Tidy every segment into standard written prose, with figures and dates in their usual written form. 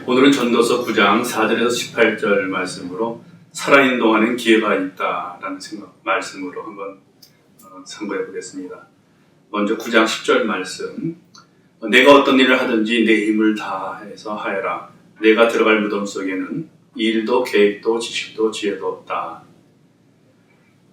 오늘은 전도서 9장 4절에서 18절 말씀으로 살아있는 동안엔 기회가 있다라는 말씀으로 한번 참고해 보겠습니다. 먼저 9장 10절 말씀. 내가 어떤 일을 하든지 내 힘을 다해서 하여라. 내가 들어갈 무덤 속에는 일도 계획도 지식도 지혜도 없다.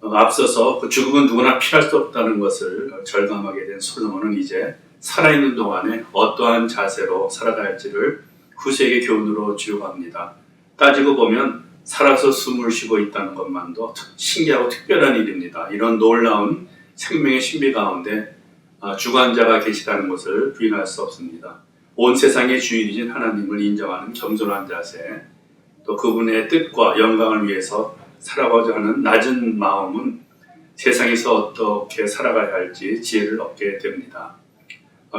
앞서서 그 죽음은 누구나 피할 수 없다는 것을 절감하게 된 솔로몬은 이제 살아있는 동안에 어떠한 자세로 살아가야 할지를 후세에게 교훈으로 주려고 합니다. 따지고 보면 살아서 숨을 쉬고 있다는 것만도 신기하고 특별한 일입니다. 이런 놀라운 생명의 신비 가운데 주관자가 계시다는 것을 부인할 수 없습니다. 온 세상의 주인이신 하나님을 인정하는 겸손한 자세, 또 그분의 뜻과 영광을 위해서 살아가고자 하는 낮은 마음은 세상에서 어떻게 살아가야 할지 지혜를 얻게 됩니다.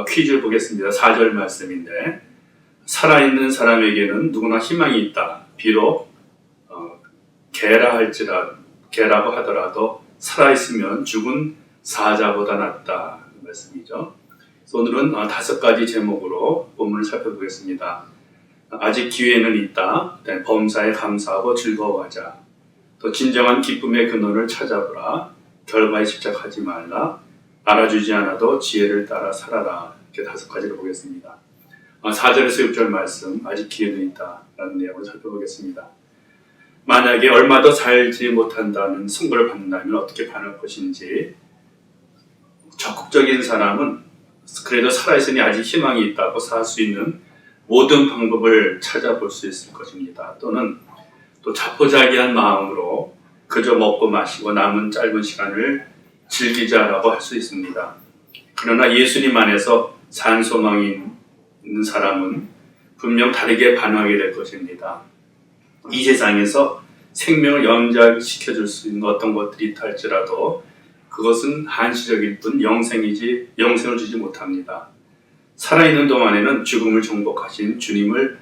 퀴즈를 보겠습니다. 4절 말씀인데, 살아있는 사람에게는 누구나 희망이 있다. 비록 개라고 하더라도 살아있으면 죽은 사자보다 낫다 말씀이죠. 오늘은 5가지 제목으로 본문을 살펴보겠습니다. 아직 기회는 있다. 범사에 감사하고 즐거워하자. 또 진정한 기쁨의 근원을 찾아보라. 결과에 집착하지 말라. 알아주지 않아도 지혜를 따라 살아라. 이렇게 5가지를 보겠습니다. 4절에서 6절 말씀, 아직 기회는 있다 라는 내용을 살펴보겠습니다. 만약에 얼마 더 살지 못한다는 선고를 받는다면 어떻게 반할 것인지, 적극적인 사람은 그래도 살아있으니 아직 희망이 있다고 살 수 있는 모든 방법을 찾아볼 수 있을 것입니다. 또는 또 자포자기한 마음으로 그저 먹고 마시고 남은 짧은 시간을 즐기자라고 할 수 있습니다. 그러나 예수님 안에서 산 소망이 있는 사람은 분명 다르게 반응하게 될 것입니다. 이 세상에서 생명을 연장시켜줄 수 있는 어떤 것들이 있다 할지라도 그것은 한시적일 뿐 영생을 주지 못합니다. 살아있는 동안에는 죽음을 정복하신 주님을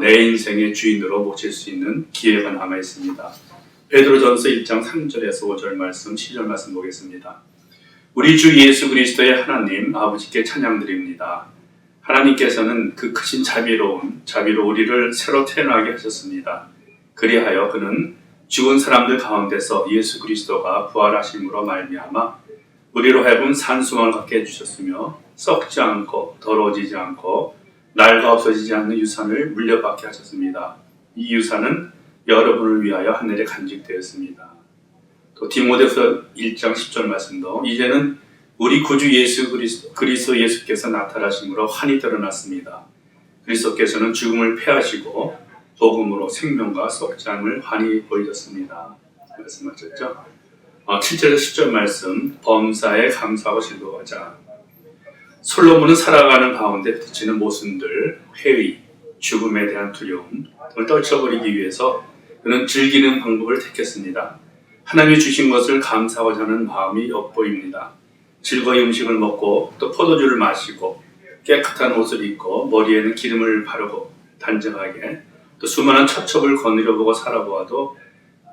내 인생의 주인으로 모실 수 있는 기회가 남아 있습니다. 베드로전서 1장 3절에서 5절 말씀, 7절 말씀 보겠습니다. 우리 주 예수 그리스도의 하나님 아버지께 찬양드립니다. 하나님께서는 그 크신 자비로 우리를 새로 태어나게 하셨습니다. 그리하여 그는 죽은 사람들 가운데서 예수 그리스도가 부활하심으로 말미암아 우리로 하여금 산소망을 갖게 해주셨으며 썩지 않고 더러워지지 않고 낡아 없어지지 않는 유산을 물려받게 하셨습니다. 이 유산은 여러분을 위하여 하늘에 간직되었습니다. 또 디모데후서 1장 10절 말씀도 이제는 우리 구주 예수 그리스도 예수께서 나타나심으로 환히 드러났습니다. 그리스도께서는 죽음을 패하시고 복음으로 생명과 썩지 않음을 환히 보이셨습니다. 말씀하셨죠? 7절에서 10절 말씀, 범사에 감사하고 즐거워하자. 솔로몬은 살아가는 가운데 부딪히는 모순들, 회의, 죽음에 대한 두려움을 떨쳐버리기 위해서 그는 즐기는 방법을 택했습니다. 하나님이 주신 것을 감사하고자 하는 마음이 엿보입니다. 즐거이 음식을 먹고 또 포도주를 마시고 깨끗한 옷을 입고 머리에는 기름을 바르고 단정하게 또 수많은 처첩을 거느려보고 살아보아도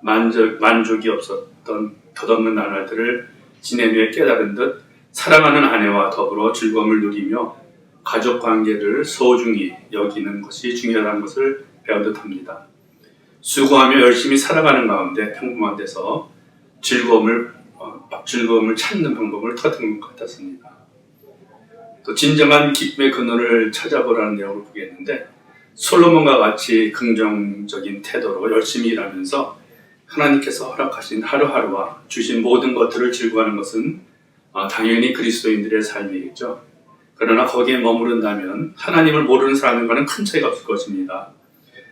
만족이 없었던 덧없는 나날들을 지낸 후에 깨달은 듯 사랑하는 아내와 더불어 즐거움을 누리며 가족관계를 소중히 여기는 것이 중요하다는 것을 배운 듯합니다. 수고하며 열심히 살아가는 가운데 평범한 데서 즐거움을 찾는 방법을 터득한 것 같았습니다. 또 진정한 기쁨의 근원을 찾아보라는 내용을 보겠는데, 솔로몬과 같이 긍정적인 태도로 열심히 일하면서 하나님께서 허락하신 하루하루와 주신 모든 것들을 즐거워하는 것은 당연히 그리스도인들의 삶이겠죠. 그러나 거기에 머무른다면 하나님을 모르는 사람과는 큰 차이가 없을 것입니다.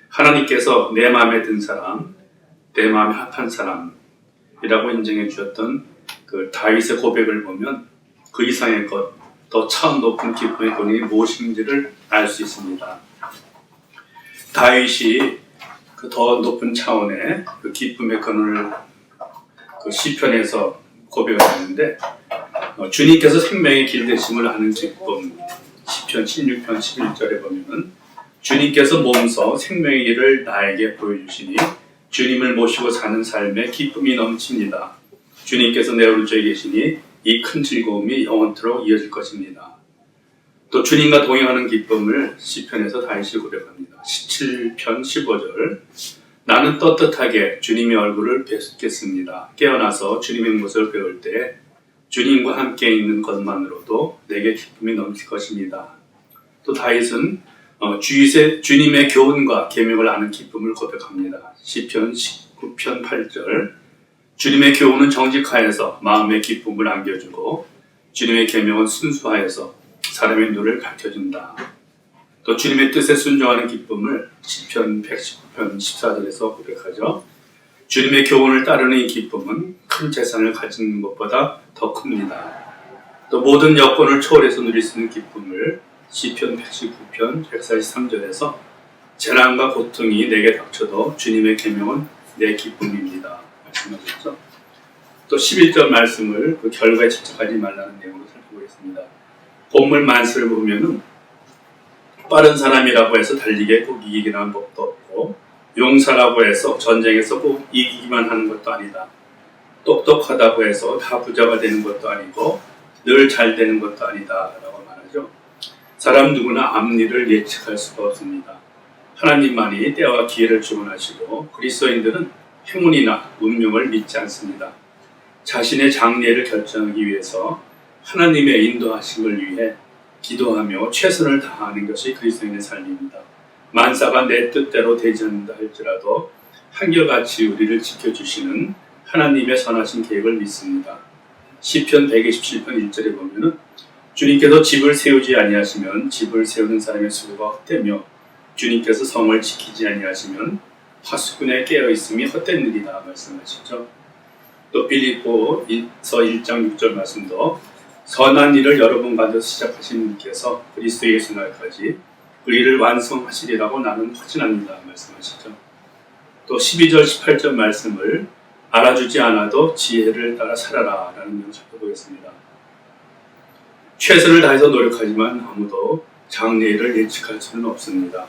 하나님께서 내 마음에 든 사람, 내 마음에 합한 사람이라고 인정해 주셨던 그 다윗의 고백을 보면 그 이상의 것, 더 차원 높은 기쁨의 근원이 무엇인지를 알 수 있습니다. 다윗이 그 더 높은 차원의 그 기쁨의 근원을 그 시편에서 고백을 했는데, 주님께서 생명의 길 되심을 아는 기쁨, 시편 16편 11절에 보면은 주님께서 몸소 생명의 길을 나에게 보여주시니 주님을 모시고 사는 삶에 기쁨이 넘칩니다. 주님께서 내 오른쪽에 계시니 이 큰 즐거움이 영원토록 이어질 것입니다. 또 주님과 동행하는 기쁨을 시편에서 다윗이 고백합니다. 17편 15절. 나는 떳떳하게 주님의 얼굴을 뵙겠습니다. 깨어나서 주님의 모습을 배울 때 주님과 함께 있는 것만으로도 내게 기쁨이 넘칠 것입니다. 또 다윗은 주님의 교훈과 계명을 아는 기쁨을 고백합니다. 시편 19편 8절. 주님의 교훈은 정직하여서 마음의 기쁨을 안겨주고 주님의 계명은 순수하여서 사람의 눈을 밝혀준다. 또 주님의 뜻에 순종하는 기쁨을 시편 119편 14절에서 고백하죠. 주님의 교훈을 따르는 이 기쁨은 큰 재산을 가지는 것보다 더 큽니다. 또 모든 여건을 초월해서 누릴 수 있는 기쁨을 시편 119편 143절에서 재난과 고통이 내게 닥쳐도 주님의 계명은 내 기쁨입니다. 말씀하셨죠. 또 11절 말씀을 그 결과에 집착하지 말라는 내용으로 살펴보겠습니다. 본문 만수를 보면은 빠른 사람이라고 해서 달리기에 꼭 이기기만 하는 법도 없고, 용사라고 해서 전쟁에서 꼭 이기기만 하는 것도 아니다. 똑똑하다고 해서 다 부자가 되는 것도 아니고 늘 잘 되는 것도 아니다 라고 말하죠. 사람 누구나 앞일을 예측할 수가 없습니다. 하나님만이 때와 기회를 주관하시고 그리스도인들은 행운이나 운명을 믿지 않습니다. 자신의 장래를 결정하기 위해서 하나님의 인도하심을 위해 기도하며 최선을 다하는 것이 그리스도인의 삶입니다. 만사가 내 뜻대로 되지 않는다 할지라도 한결같이 우리를 지켜주시는 하나님의 선하신 계획을 믿습니다. 시편 127편 1절에 보면은 주님께서 집을 세우지 아니하시면 집을 세우는 사람의 수고가 헛되며 주님께서 성을 지키지 아니하시면 파수꾼에 깨어있음이 헛된 일이다 말씀하시죠. 또 빌립보서 1장 6절 말씀도 선한 일을 여러 번 가져 시작하신 분께서 그리스도 예수 날까지 그 일을 완성하시리라고 나는 확신합니다 말씀하시죠. 또 12절 18절 말씀을 알아주지 않아도 지혜를 따라 살아라 라는 내용을 살펴보겠습니다. 최선을 다해서 노력하지만 아무도 장래를 예측할 수는 없습니다.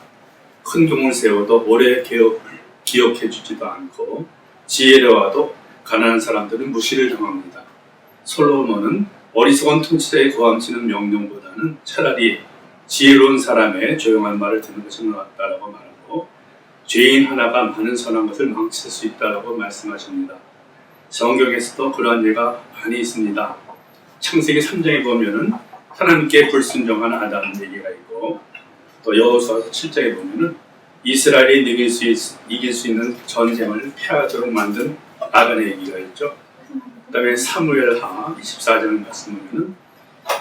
큰 종을 세워도 오래 기억해 주지도 않고 지혜로워도 가난한 사람들은 무시를 당합니다. 솔로몬은 어리석은 통치자의 고함치는 명령보다는 차라리 지혜로운 사람의 조용한 말을 듣는 것이 낫다라고 말하고 죄인 하나가 많은 선한 것을 망칠 수 있다라고 말씀하십니다. 성경에서도 그러한 예가 많이 있습니다. 창세기 3장에 보면은 하나님께 불순종한 아담 얘기가 있고 또 여호수아서 7장에 보면은 이스라엘이 이길 수 있는 전쟁을 패하도록 만든 아간의 얘기가 있죠. 그 다음에 사무엘하 24장 말씀 보면은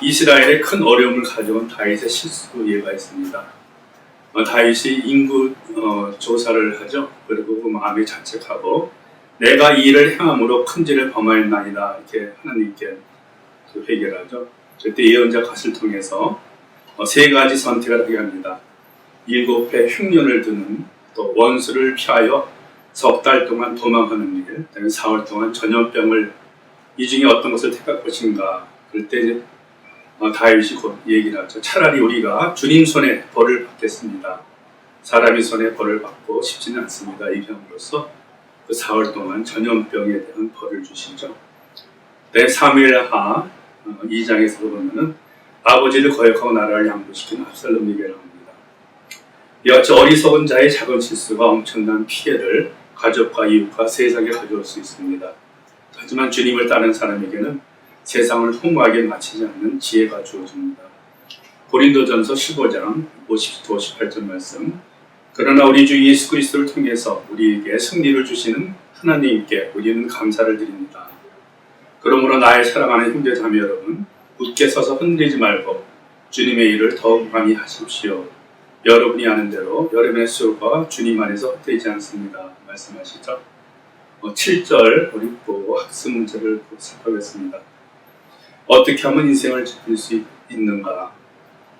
이스라엘의 큰 어려움을 가져온 다윗의 실수 예가 있습니다. 다윗이 인구 조사를 하죠. 그리고 그 마음에 자책하고 내가 이 일을 행함으로 큰 죄를 범하였나이다 이렇게 하나님께 회개를 하죠. 그때 예언자 갓을 통해서 세 가지 선택을 하게 합니다. 7회 흉년을 드는 또 원수를 피하여 석 달 동안 도망하는 일, 그다음에 4월 동안 전염병을 이 중에 어떤 것을 택할 것인가. 그럴 때 다윗이 곧 얘기를 하죠. 차라리 우리가 주님 손에 벌을 받겠습니다. 사람의 손에 벌을 받고 싶지는 않습니다. 이 병으로서 그 4월 동안 전염병에 대한 벌을 주시죠. 네, 사무엘하 2장에서 보면은 아버지를 거역하고 나라를 양보시킨 압살롬 얘기를 합니다. 이와 같이 어리석은 자의 작은 실수가 엄청난 피해를 가족과 이웃과 세상에 가져올 수 있습니다. 하지만 주님을 따르는 사람에게는 세상을 허무하게 마치지 않는 지혜가 주어집니다. 고린도전서 15장 50-58절 말씀. 그러나 우리 주 예수 그리스도를 통해서 우리에게 승리를 주시는 하나님께 우리는 감사를 드립니다. 그러므로 나의 사랑하는 형제 자매 여러분, 굳게 서서 흔들리지 말고 주님의 일을 더욱 많이 하십시오. 여러분이 아는 대로 여러분의 수고가 주님 안에서 헛되지 않습니다. 말씀하시죠. 7절 우리 보고 학습 문제를 살펴보겠습니다. 어떻게 하면 인생을 지킬 수 있는가?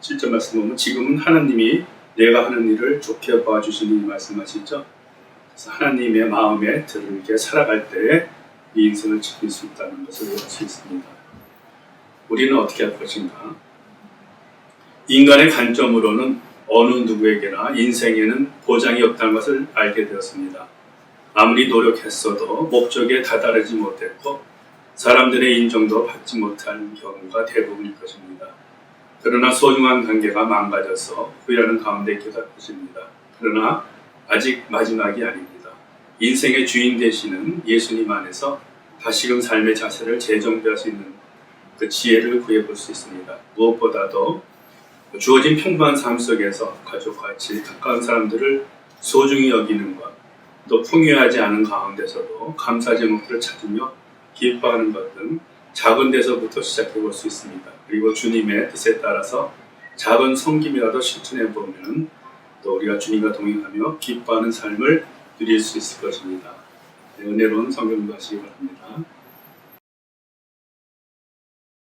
7절 말씀 보면 지금은 하나님이 내가 하는 일을 좋게 봐주시니 말씀하시죠. 그래서 하나님의 마음에 들게 살아갈 때 이 인생을 지킬 수 있다는 것을 알 수 있습니다. 우리는 어떻게 할 것인가? 인간의 관점으로는 어느 누구에게나 인생에는 보장이 없다는 것을 알게 되었습니다. 아무리 노력했어도 목적에 다다르지 못했고 사람들의 인정도 받지 못한 경우가 대부분일 것입니다. 그러나 소중한 관계가 망가져서 후회하는 가운데 있게 될 것입니다. 그러나 아직 마지막이 아닙니다. 인생의 주인 되시는 예수님 안에서 다시금 삶의 자세를 재정비할 수 있는 그 지혜를 구해볼 수 있습니다. 무엇보다도 주어진 평범한 삶 속에서 가족과 질 가까운 사람들을 소중히 여기는 것, 또 풍요하지 않은 가운데서도 감사 제목들을 찾으며 기뻐하는 것 등 작은 데서부터 시작해 볼 수 있습니다. 그리고 주님의 뜻에 따라서 작은 섬김이라도 실천해 보면 또 우리가 주님과 동행하며 기뻐하는 삶을 누릴 수 있을 것입니다. 은혜로운 성경 하시기 바랍니다.